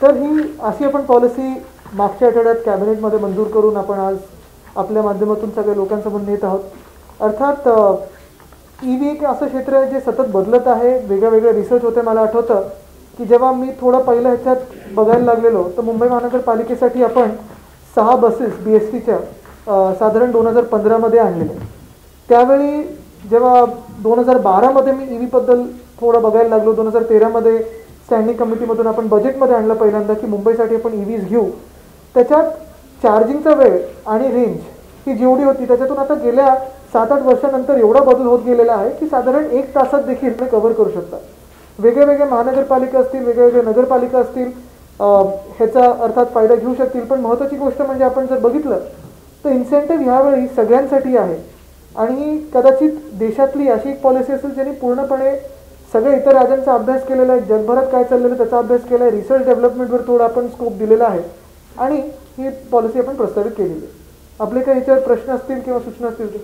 तर ही अशी आपण पॉलिसी मागच्या आठवड्यात कॅबिनेटमध्ये मंजूर करून आपण आज आपल्या माध्यमातून सगळ्या लोकांसमोर नेत आहोत. अर्थात EV एक असं क्षेत्र आहे जे सतत बदलत आहे. वेगळे रिसर्च होते. मला आठवतं की जेव्हा मी थोडं पहिलं ह्याच्यात बघायला लागलेलो तर मुंबई महानगरपालिकेसाठी आपण 6 बसेस BSTच्या साधारण 2015मध्ये आणलेले. त्यावेळी जेव्हा 2012मध्ये मी EVबद्दल थोडं बघायला लागलो, 2013मध्ये स्टँडिंग कमिटीमधून आपण बजेटमध्ये आणलं पहिल्यांदा की मुंबईसाठी आपण EVs घेऊ. त्याच्यात चार्जिंगचा वेळ आणि रेंज ही जेवढी होती त्याच्यातून आता गेल्या 7-8 वर्षानंतर एवढा बदल होत गेलेला आहे की साधारण 1 तासात देखील ते कव्हर करू शकतात. वेगवेगळ्या महानगरपालिका असतील, वेगवेगळ्या नगरपालिका असतील, ह्याचा अर्थात फायदा घेऊ शकतील. पण महत्त्वाची गोष्ट म्हणजे आपण जर बघितलं तर इन्सेंटिव्ह ह्यावेळी सगळ्यांसाठी आहे आणि कदाचित देशातली अशी एक पॉलिसी असेल ज्यांनी पूर्णपणे सगळ्या इतर राज्यांचा अभ्यास केलेला आहे, जगभरात काय चाललेलं त्याचा अभ्यास केला आहे, रिसर्च डेव्हलपमेंटवर थोडा आपण स्कोप दिलेला आहे आणि ही पॉलिसी आपण प्रस्तावित केलेली आहे. आपले काही याच्यावर प्रश्न असतील किंवा सूचना असतील तर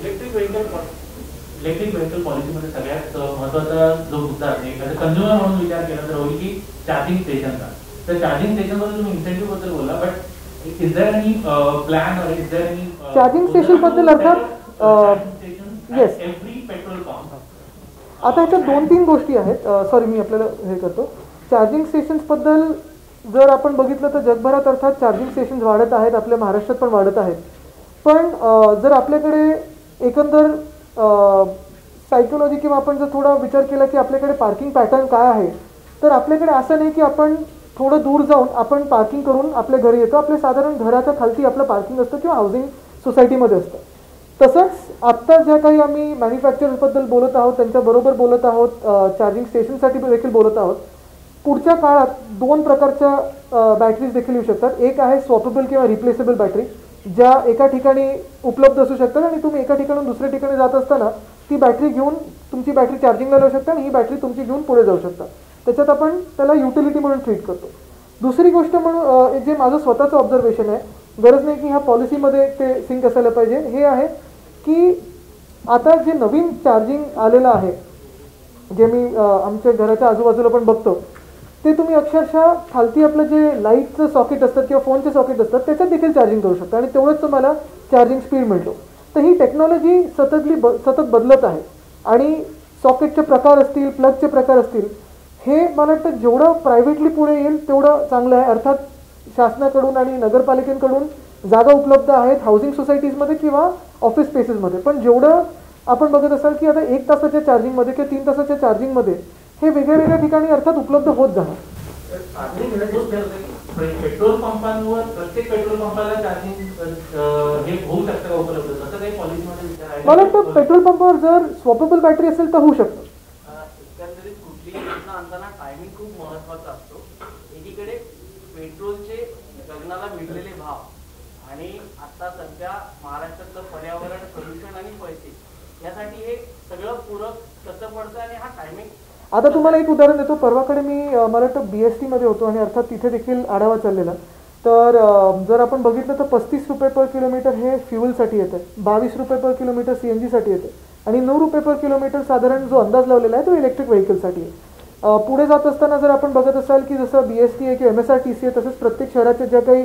इलेक्ट्रिक व्हेकल पॉलिसीमध्ये सगळ्यात महत्त्वाचा जो मुद्दा आहे कंझ्युमर म्हणून विचार केला तर होईल की चार्जिंग स्टेशनचा. तर चार्जिंग स्टेशनबद्दल तुम्ही इन्सेंटिव्ह बद्दल बोला, but is there any plan or is there any charging station बद्दल अर्थात येस एव्हरी पेट्रोल पंप. आता ह्याच्यात 2-3 गोष्टी आहेत. सॉरी मी आपल्याला हे करतो. चार्जिंग स्टेशन्सबद्दल जर आपण बघितलं तर जगभरात अर्थात चार्जिंग स्टेशन्स वाढत आहेत, आपल्या महाराष्ट्रात पण वाढत आहेत. पण जर आपल्याकडे एकंदर सायकोलॉजी किंवा आपण जर थोडा विचार केला की आपल्याकडे पार्किंग पॅटर्न काय आहे तर आपल्याकडे असं नाही की आपण थोडं दूर जाऊन आपण पार्किंग करून आपल्या घरी येतो. आपल्या साधारण घराच्या खालती आपलं पार्किंग असतं किंवा हाऊसिंग सोसायटीमध्ये असतं. तसंच आत्ता ज्या काही आम्ही मॅन्युफॅक्चरर्सबद्दल बोलत आहोत त्यांच्याबरोबर बोलत आहोत, चार्जिंग स्टेशनसाठी देखील बोलत आहोत. पुढच्या काळात 2 प्रकारच्या बॅटरीज देखील येऊ शकतात. एक आहे स्वॅपेबल किंवा रिप्लेसेबल बॅटरी ज्या एका ठिकाणी उपलब्ध असू शकतात आणि तुम्ही एका ठिकाणून दुसऱ्या ठिकाणी जात असताना ती बॅटरी घेऊन तुमची बॅटरी चार्जिंगला लावू शकता आणि ही बॅटरी तुमची घेऊन पुढे जाऊ शकता. त्याच्यात आपण त्याला युटिलिटी म्हणून ट्रीट करतो. दुसरी गोष्ट म्हणून जे माझं स्वतःचं ऑब्झर्वेशन आहे, गरज नाही की ह्या पॉलिसीमध्ये ते सिंक असायला पाहिजे, हे आहे की आता जे नवीन चार्जिंग आलेलं आहे जे मी आमच्या घराच्या आजूबाजूला पण बघतो ते तुम्ही अक्षरशः खालती आपलं जे लाईटचं सॉकेट असतात किंवा फोनचे सॉकेट असतात त्याच्यात देखील चार्जिंग करू शकता आणि तेवढंच तुम्हाला चार्जिंग स्पीड मिळतो. तर ही टेक्नॉलॉजी सतत बदलत आहे आणि सॉकेटचे प्रकार असतील, प्लगचे प्रकार असतील, हे मला वाटतं जेवढं प्रायव्हेटली पुढे येईल तेवढं चांगलं आहे. अर्थात शासनाकडून आणि नगरपालिकेकडून जागा उपलब्ध आहेत हाऊसिंग सोसायटीजमध्ये किंवा ऑफिस स्पेसेसमध्ये. पण जेवढं आपण बघत असाल की आता 1 तासाच्या चार्जिंगमध्ये किंवा 3 तासाच्या चार्जिंगमध्ये हे वेगळ्या ठिकाणी अर्थात उपलब्ध होत जाणार. पेट्रोल पंपांवर प्रत्येक पेट्रोल पंपाला चार्जिंग हे होऊ शकतं का उपलब्ध? तसं काही पॉलिसीमध्ये विचार आहे? मला वाटतं पेट्रोल पंपावर जर स्वॅपेबल बॅटरी असेल तर होऊ शकतं. एकंदरीत कुठली योजना आणताना टायमिंग खूप महत्त्वाचा असतो. एकीकडे पेट्रोलचे गगनाला भिडलेले भाव आणि आता सध्या महाराष्ट्रातलं पर्यावरण, प्रदूषण आणि पैसे यासाठी हे सगळं पूरक कसं पडतं आणि हा टायमिंग. आता तुम्हाला एक उदाहरण देतो. परवाकडे मी मला वाटतं BSTमध्ये होतो आणि अर्थात तिथे देखील आढावा चाललेला. तर जर आपण बघितलं तर 35 रुपये पर किलोमीटर हे फ्युलसाठी येतं, 22 रुपये पर किलोमीटर CNGसाठी येतं आणि 9 रुपये पर किलोमीटर साधारण जो अंदाज लावलेला आहे तो इलेक्ट्रिक व्हेकलसाठी आहे. पुढे जात असताना जर आपण बघत असाल की जसं BST आहे किंवा MSRTC आहे तसंच प्रत्येक शहराच्या ज्या काही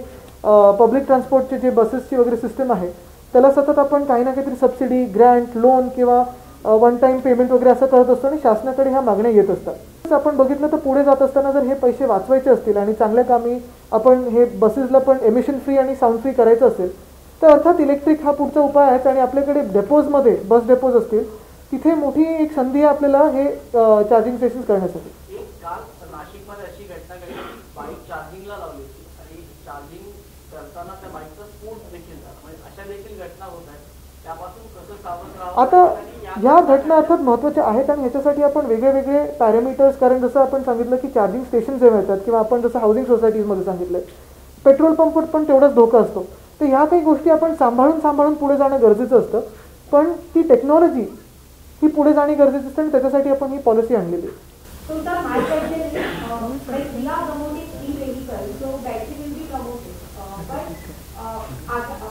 पब्लिक ट्रान्सपोर्टचे जे बसेसची वगैरे सिस्टम आहे त्याला सतत आपण काही ना काहीतरी सबसिडी, ग्रँट, लोन किंवा वन टाईम पेमेंट वगैरे असं करत असतो आणि शासनाकडे ह्या मागण्या येत असतात. आपण बघितलं तर पुढे जात असताना जर हे पैसे वाचवायचे असतील आणि चांगल्या कामी आपण हे बसेसला पण एमिशन फ्री आणि साऊंड फ्री करायचं असेल तर अर्थात इलेक्ट्रिक हा पुढचा उपाय आहे. आणि आपल्याकडे डेपोजमध्ये बस डेपोज असतील तिथे मोठी एक संधी आहे आपल्याला हे चार्जिंग स्टेशन करण्यासाठी. एक काल नाशिकमध्ये अशी घटना घडली की बाईक चार्जिंगला लावली होती आणि चार्जिंग करताना त्या बाईकचा स्फोट देखील झाला. म्हणजे अशा देखील घटना होत आहेत. त्यापासून कसं सावध राहावं? आता ह्या घटना अर्थात महत्त्वाच्या आहेत आणि ह्याच्यासाठी आपण वेगळे पॅरामीटर्स, कारण जसं आपण सांगितलं की चार्जिंग स्टेशन जे मिळतात किंवा आपण जसं हाऊसिंग सोसायटीजमध्ये सांगितलं पेट्रोल पंपवर पण तेवढाच धोका असतो. तर ह्या काही गोष्टी आपण सांभाळून पुढे जाणं गरजेचं असतं. पण ती टेक्नॉलॉजी ही पुढे जाणे गरजेचं असतं आणि त्याच्यासाठी आपण ही पॉलिसी आणलेली आहे.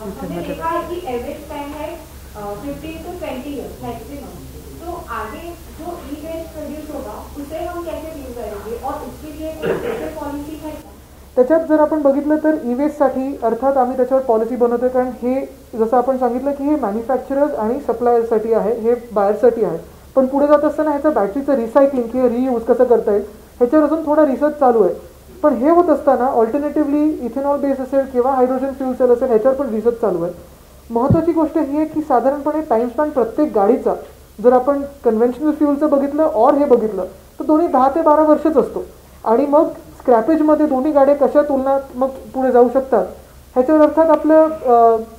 हमने देखा है कि एवरेज टाइम है 15 to 20 years मैक्सिमम. तो आगे जो ई वेस्ट प्रोड्यूस होगा उसे हम कैसे डील करेंगे और उसके लिए कोई स्पेशल पॉलिसी है क्या? त्याच्यात जर आपण बघितलं तर ई वेस्टसाठी अर्थात आम्ही त्याच्यावर पॉलिसी बनवतोय, कारण हे जसं आपण सांगितलं की हे मॅन्युफॅक्चरर्स आणि सप्लायर्ससाठी आहे, हे बायर्ससाठी आहे. पण पुढे जात असताना ह्याचं बॅटरीचं रिसायकलिंग किंवा रियूज कसं करता येईल ह्याच्यावर अजून थोडा रिसर्च चालू आहे. पण हे होत असताना ऑल्टरनेटिव्हली इथेनॉल बेस असेल किंवा हायड्रोजन फ्युल सेल असेल ह्याच्यावर पण रिसर्च चालू आहे. महत्त्वाची गोष्ट ही आहे की साधारणपणे टाइम स्पॅन प्रत्येक गाडीचा जर आपण कन्व्हेन्शनल फ्युलचं बघितलं और हे बघितलं तर दोन्ही 10 ते 12 वर्षच असतो. आणि मग स्क्रॅपेजमध्ये दोन्ही गाड्या कशा तुलनात मग पुढे जाऊ शकतात ह्याच्यावर अर्थात आपलं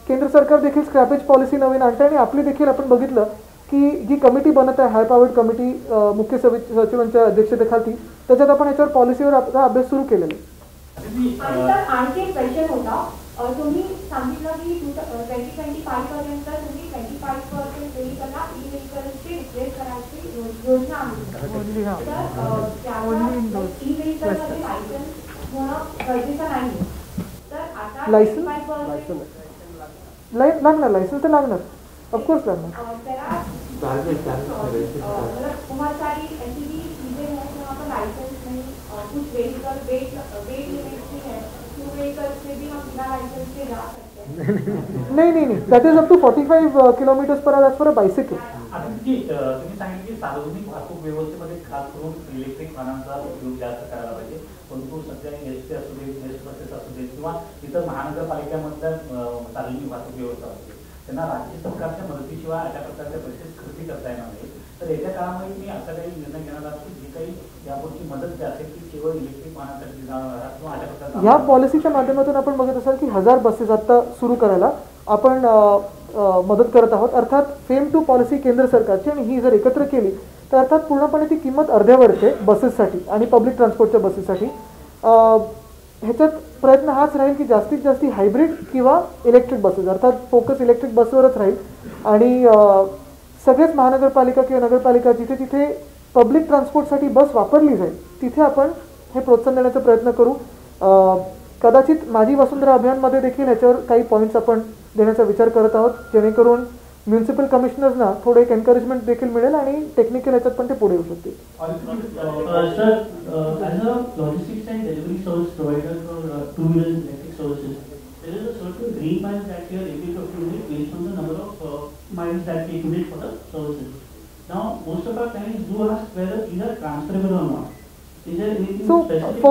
केंद्र सरकार देखील स्क्रॅपेज पॉलिसी नवीन आणते. आणि आपली देखील आपण बघितलं की जी कमिटी बनत आहे, हाय पॉवर्ड कमिटी मुख्य सचिवांच्या अध्यक्षतेखाली, त्याच्यात आपण याच्यावर पॉलिसीवर आपला अभ्यास सुरू केलेला आहे. आणि तर आणखी एक क्वेश्चन होता, तुम्ही सांगितलं की 2025 पर्यंत तुम्ही 25% व्हेकलला ई व्हेकलची रिप्लेस करायची योजना आहे. तर त्याला ई व्हेकलमध्ये लायसन्स होणं गरजेचं नाही. तर आता लागणार, लायसन्स तर लागणार, ऑफकोर्स लागणार. त्याला बहुत सारी ऐसी भी चीजें हैं जहाँ पर लाइसेंस नहीं, कुछ व्हीकल वेट लिमिट भी है, टू व्हीकल से भी हम बिना लाइसेंस के जा सकते हैं. नाही, that is up to 45 kilometres per hour for a bicycle. आता तुम्ही सांगितलं की सार्वजनिक वाहतूक व्यवस्थेमध्ये खास करून इलेक्ट्रिक वाहनांचा उपयोग जास्त करायला पाहिजे. परंतु सध्या एसटी असू दे, एस बसेस असू दे किंवा इतर महानगरपालिकामधल्या सार्वजनिक वाहतूक व्यवस्था असू दे, त्यांना राज्य सरकारच्या मदतीशिवाय अशा प्रकारच्या पैसे खर्च करता येणार नाही. तर येत्या काळामध्ये मी असा काही निर्णय घेणार आहात की जी काही यापुढची मदत जी असेल ती केवळ इलेक्ट्रिक वाहनांसाठी जाणार किंवा अशा प्रकारचा ह्या पॉलिसीच्या माध्यमातून आपण बघत असाल की 1000 बसेस आता सुरू करायला आपण मदत करत आहोत. अर्थात फेम टू पॉलिसी केंद्र सरकारची, आणि ही जर एकत्र केली तर अर्थात पूर्णपणे ती किंमत अर्ध्यावर येते बसेससाठी आणि पब्लिक ट्रान्सपोर्टच्या बसेससाठी. ह्याच्यात प्रयत्न हाच राहील की जास्तीत जास्त हायब्रिड किंवा इलेक्ट्रिक बसेस, अर्थात फोकस इलेक्ट्रिक बसवरच राहील. आणि सगळेच महानगरपालिका किंवा नगरपालिका जिथे जिथे पब्लिक ट्रान्सपोर्टसाठी बस वापरली जाईल तिथे आपण हे प्रोत्साहन देण्याचा प्रयत्न करू. कदाचित माझी वसुंधरा अभियानमध्ये देखील ह्याच्यावर काही पॉईंट्स आपण देण्याचा विचार करत आहोत, जेणेकरून म्युन्सिपल कमिशनर्सना थोडं एक एनकरेजमेंट देखील मिळेल आणि टेक्निकल ह्याच्यात पण ते पुढे येऊ शकतील. Sir, as a logistics and delivery service provider for two-wheeler electric services, there is a certain green miles that we are able to accumulate based on the number of miles that we accumulate for the services. Now, most of our clients do ask whether these are transferable or not. Is there anything So, specific?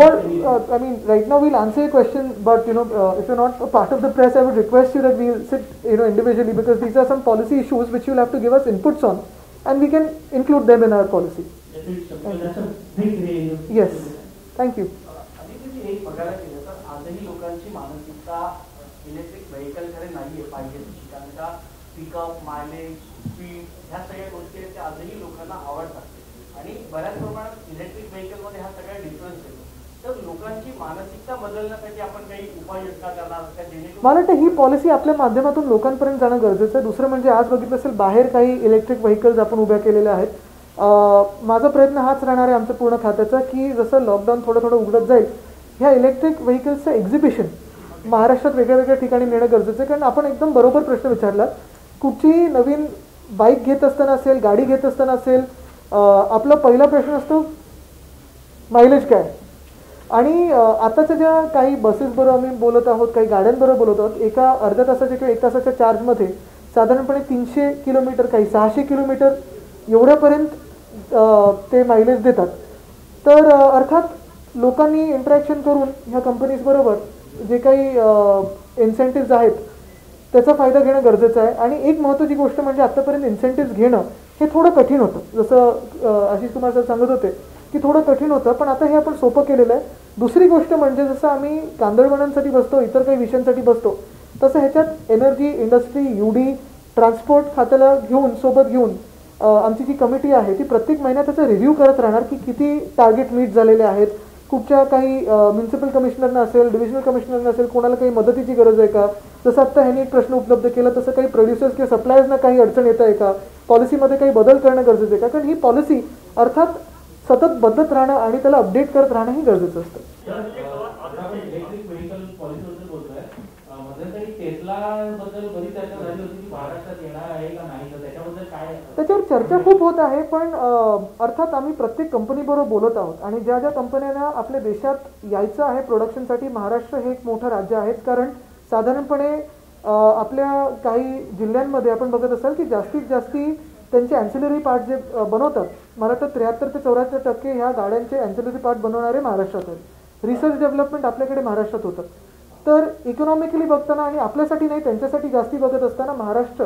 I mean, right now we'll answer your question, but if you're not a part of the press, I would request you that we'll sit, individually, because these are some policy issues which you'll have to give us inputs on, and we can include them in our policy. That's a big area. Yes, thank you. आणि तुम्ही एक बघायला गेलं तर आजही लोकांची मानसिकता electric व्हेकलकडे नाहीये पाहिजे तशी. कारण का पिकअप, मायलेज, स्पीड ह्या सगळ्या गोष्टी आहेत त्या आजही लोकांना आवडतात. आणि बऱ्याच प्रमाणात इलेक्ट्रिक व्हेकलमध्ये हा सगळा डिफरन्स येतो. तर लोकांची मानसिकता बदलण्यासाठी आपण काही उपाययोजना करणार का जेणेकरून मला वाटतं ही पॉलिसी आपल्या माध्यमातून लोकांपर्यंत जाणं गरजेचं आहे. दुसरं म्हणजे आज बघितलं असेल बाहेर काही इलेक्ट्रिक व्हेकल्स आपण उभ्या केलेल्या आहेत. माझा प्रयत्न हाच राहणार आहे आमच्या पूर्ण खात्याचा की जसं लॉकडाऊन थोडं थोडं उघडत जाईल ह्या इलेक्ट्रिक व्हेकल्सचं एक्झिबिशन महाराष्ट्रात वेगळ्या वेगळ्या ठिकाणी नेणं गरजेचं आहे. कारण आपण एकदम बरोबर प्रश्न विचारला, कुठची नवीन बाईक घेत असताना असेल, गाडी घेत असताना असेल, आपला पहिला प्रश्न असतो मायलेज काय. आणि आताच्या ज्या काही बसेसबरोबर आम्ही बोलत आहोत, काही गाड्यांबरोबर बोलत आहोत, एका अर्ध्या तासाच्या किंवा 1 तासाच्या चार्जमध्ये साधारणपणे 300 किलोमीटर, काही 600 किलोमीटर एवढ्यापर्यंत ते मायलेज देतात. तर अर्थात लोकांनी इंटरॅक्शन करून ह्या कंपनीजबरोबर जे काही इन्सेंटिव्ज आहेत त्याचा फायदा घेणं गरजेचं आहे. आणि एक महत्त्वाची गोष्ट म्हणजे आत्तापर्यंत इन्सेंटिव्ज घेणं हे थोडं कठीण होतं, जसं आशिष कुमार सर सांगत होते की थोडं कठीण होतं, पण आता हे आपण सोपं केलेलं आहे. दुसरी गोष्ट म्हणजे जसं आम्ही कांदळवनांसाठी बसतो, इतर काही विषयांसाठी बसतो, तसं ह्याच्यात एनर्जी, इंडस्ट्री, UD, ट्रान्सपोर्ट खात्याला सोबत घेऊन आमची जी कमिटी आहे ती प्रत्येक महिन्यात त्याचा रिव्ह्यू करत राहणार की किती टार्गेट मीट झालेले आहेत, कुठच्या काही म्युन्सिपल कमिशनरना असेल, डिव्हिजनल कमिशनरना असेल, कोणाला काही मदतीची गरज आहे का, जसं आत्ता ह्यांनी एक प्रश्न उपलब्ध केला तसं काही प्रोड्युसर्स किंवा सप्लायर्सना काही अडचण येत आहे का, पॉलिसीमध्ये काही बदल करणं गरजेचं आहे का. कारण ही पॉलिसी अर्थात सतत बदलत राहणं आणि त्याला अपडेट करत राहणं हे गरजेचं असतं. इलेक्ट्रिक व्हेकल पॉलिसीबद्दल बोलतोय, मध्यंतरी टेस्ला बद्दल बरीच चर्चा झाली होती की महाराष्ट्रात येणार आहे का नाही, तर त्याच्याबद्दल काय त्याच्यावर चर्चा खूप होत आहे, पण अर्थात आम्ही प्रत्येक कंपनीबरोबर बोलत आहोत आणि ज्या ज्या कंपन्यांना आपल्या देशात यायचं आहे प्रोडक्शनसाठी, महाराष्ट्र हे एक मोठं राज्य आहेच. कारण साधारणपणे आपल्या काही जिल्ह्यांमध्ये आपण बघत असाल की जास्तीत जास्ती त्यांचे ॲन्सिलरी पार्ट जे बनवतात, मला तर 73 ते 74% ह्या गाड्यांचे ॲन्सिलरी पार्ट बनवणारे महाराष्ट्रात आहेत. रिसर्च डेव्हलपमेंट आपल्याकडे महाराष्ट्रात होतं. तर इकॉनॉमिकली बघताना आणि आपल्यासाठी नाही त्यांच्यासाठी जास्ती बघत असताना महाराष्ट्र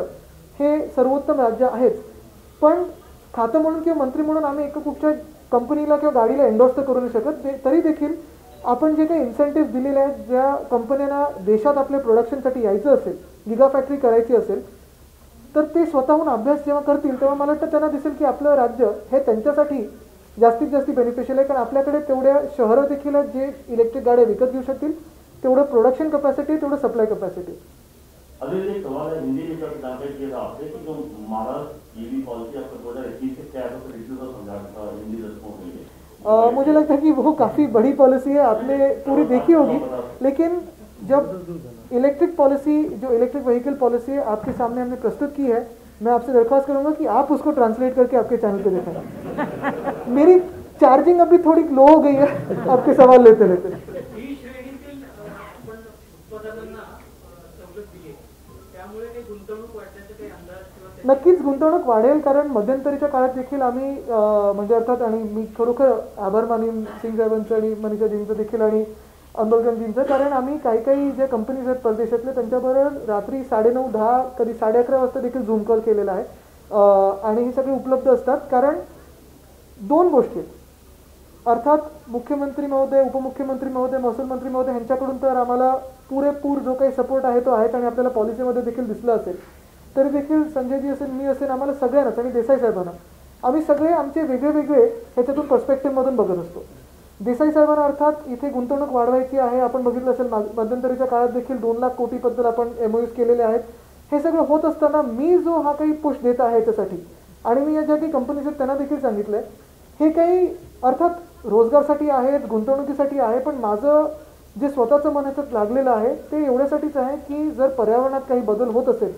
हे सर्वोत्तम राज्य आहेच. पण खातं म्हणून किंवा मंत्री म्हणून आम्ही एका कुठच्या कंपनीला किंवा गाडीला एन्डॉर्स तर करू नाही शकत. तरी देखील आपण जे काही इन्सेंटिव्ह दिलेले आहेत, ज्या कंपन्यांना देशात आपल्या प्रोडक्शनसाठी यायचं असेल, गिगा फॅक्टरी करायची असेल, तर ते स्वतःहून अभ्यास जेव्हा करतील तेव्हा मला वाटतं त्यांना दिसेल की आपलं राज्य हे त्यांच्यासाठी जास्तीत जास्त बेनिफिशियल आहे. कारण आपल्याकडे तेवढ्या शहरं देखील आहेत जे इलेक्ट्रिक गाड्या विकत घेऊ शकतील, तेवढं प्रोडक्शन कपॅसिटी, तेवढं सप्लाय कपॅसिटी. अभी एक सवाल है, हिंदी में जानकारी चाहिए था आपसे कि जो महाराष्ट्र ईवी पॉलिसी आपको 2021 से क्या है, तो रिव्यू का समझा हिंदी दर्शकों के लिए. मुझे लगता है कि वो काफ़ी बड़ी पॉलिसी है, आपने पूरी देखी होगी. लेकिन जब इलेक्ट्रिक पॉलिसी, जो इलेक्ट्रिक व्हीकल पॉलिसी है आपके सामने हमने प्रस्तुत की है, मैं आपसे दरख्वास्त करूंगा कि आप उसको ट्रांसलेट करके आपके चैनल पे दिखाएं. मेरी चार्जिंग अभी थोड़ी लो हो गई है आपके सवाल लेते लेते. नक्कीच गुंतवणूक वाढेल, कारण मध्यंतरीच्या काळात देखील आम्ही म्हणजे अर्थात, आणि मी खरोखर आभार मानेन सिंग साहेबांचं आणि मनीषाजींचं देखील आणि अंबलगंजींचं, कारण आम्ही काही ज्या कंपनीज आहेत परदेशातले त्यांच्याबरोबर रात्री 9:30, 10, कधी 11:30 वाजता देखील झूम कॉल केलेला आहे. आणि हे सगळे उपलब्ध असतात. कारण दोन गोष्टी आहेत. अर्थात मुख्यमंत्री महोदय, उपमुख्यमंत्री महोदय, महसूल मंत्री महोदय यांच्याकडून तर आम्हाला पुरेपूर जो काही सपोर्ट आहे तो आहेच आणि आपल्याला पॉलिसीमध्ये देखील दिसलं असेल. तरी देखील संजयजी असेल, मी असेल, आम्हाला सगळ्यांनाच आणि देसाई साहेबांना, आम्ही सगळे आमचे वेगळे ह्याच्यातून पर्स्पेक्टिव्हमधून बघत असतो. देसाई साहेबांना अर्थात इथे गुंतवणूक वाढवायची आहे. आपण बघितलं असेल मध्यंतरीच्या काळात देखील 2 लाख कोटीबद्दल आपण MOUs केलेले आहेत. हे सगळं होत असताना मी जो हा काही पुश देत आहे याच्यासाठी, आणि मी या ज्या काही कंपनीज आहेत त्यांना देखील सांगितलं आहे, हे काही अर्थात रोजगारसाठी आहेत, गुंतवणुकीसाठी आहे, पण माझं जे स्वतःचं मन ह्याच्यात लागलेलं आहे ते एवढ्यासाठीच आहे की जर पर्यावरणात काही बदल होत असेल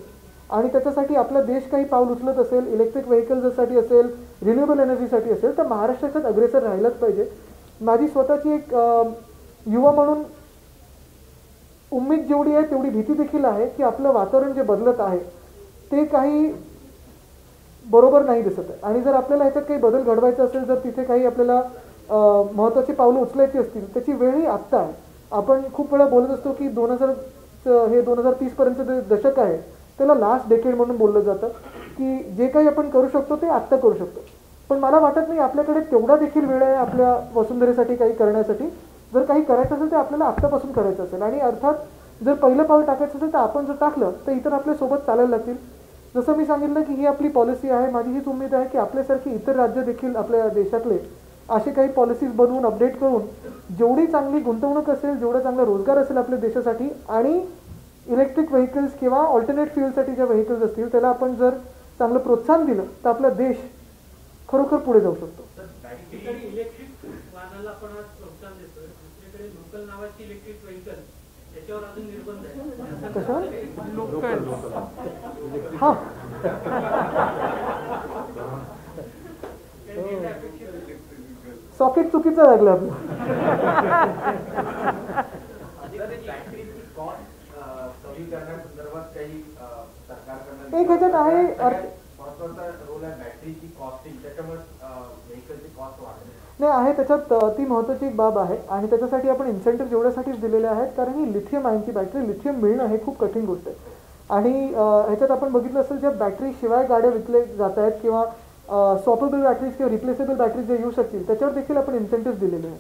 आणि त्याच्यासाठी आपला देश काही पाऊल उचलत असेल, इलेक्ट्रिक व्हेकल्ससाठी असेल, रिन्युएबल एनर्जीसाठी असेल, तर महाराष्ट्राच्यात अग्रेसर राहिलंच पाहिजे. माझी स्वतःची एक युवा म्हणून उम्मीद जेवढी आहे तेवढी भीती देखील आहे की आपलं वातावरण जे बदलत आहे ते काही बरोबर नाही दिसत आहे. आणि जर आपल्याला ह्याच्यात काही बदल घडवायचा असेल, जर तिथे काही आपल्याला महत्त्वाची पावलं उचलायची असतील, त्याची वेळही आत्ता आहे. आपण खूप वेळा बोलत असतो की 2030 पर्यंत दशक आहे, त्याला लास्ट डेकेड म्हणून बोललं जातं की जे काही आपण करू शकतो ते आत्ता करू शकतो. पण मला वाटत नाही आपल्याकडे तेवढा देखील वेळ आहे आपल्या वसुंधरेसाठी काही करण्यासाठी. जर काही करायचं असेल तर आपल्याला आत्तापासून करायचं असेल, आणि अर्थात जर पहिलं पाऊल टाकायचं असेल तर आपण जर टाकलं तर इतर आपल्यासोबत चालायला लागतील. जसं मी सांगितलं की ही आपली पॉलिसी आहे. माझी हीच उमेद आहे की आपल्यासारखी इतर राज्य देखील आपल्या देशातले असे काही पॉलिसीज बनवून अपडेट करून जेवढी चांगली गुंतवणूक असेल, जेवढा चांगला रोजगार असेल आपल्या देशासाठी, आणि इलेक्ट्रिक व्हेकल्स किंवा ऑल्टरनेट फ्युअलसाठी ज्या व्हेकल्स असतील त्याला आपण जर चांगलं प्रोत्साहन दिलं तर आपला देश खरोखर पुढे जाऊ शकतो. इलेक्ट्रिक वाहनाला आपण आज प्रोत्साहन देतोय, दुसरीकडे लोकल नावाची इलेक्ट्रिक व्हेकल त्याच्यावर अजून निर्बंध आहे. कशावर? लोकल. हां, सॉकेट चुकीचं लागलं आपलं. एक ह्याच्यात आहे नाही आहे त्याच्यात ती महत्त्वाची एक बाब आहे, आणि त्याच्यासाठी आपण इन्सेंटिव्ह जेवढ्यासाठीच दिलेले आहेत, कारण ही लिथियम आयनची बॅटरी, लिथियम मिळणं हे खूप कठीण गोष्ट आहे. आणि ह्याच्यात आपण बघितलं असेल ज्या बॅटरी शिवाय गाड्या विकले जात आहेत किंवा स्वॅपेबल बॅटरीज किंवा रिप्लेसेबल बॅटरीज जे येऊ शकतील त्याच्यावर देखील आपण इन्सेंटिव्ह दिलेले आहेत.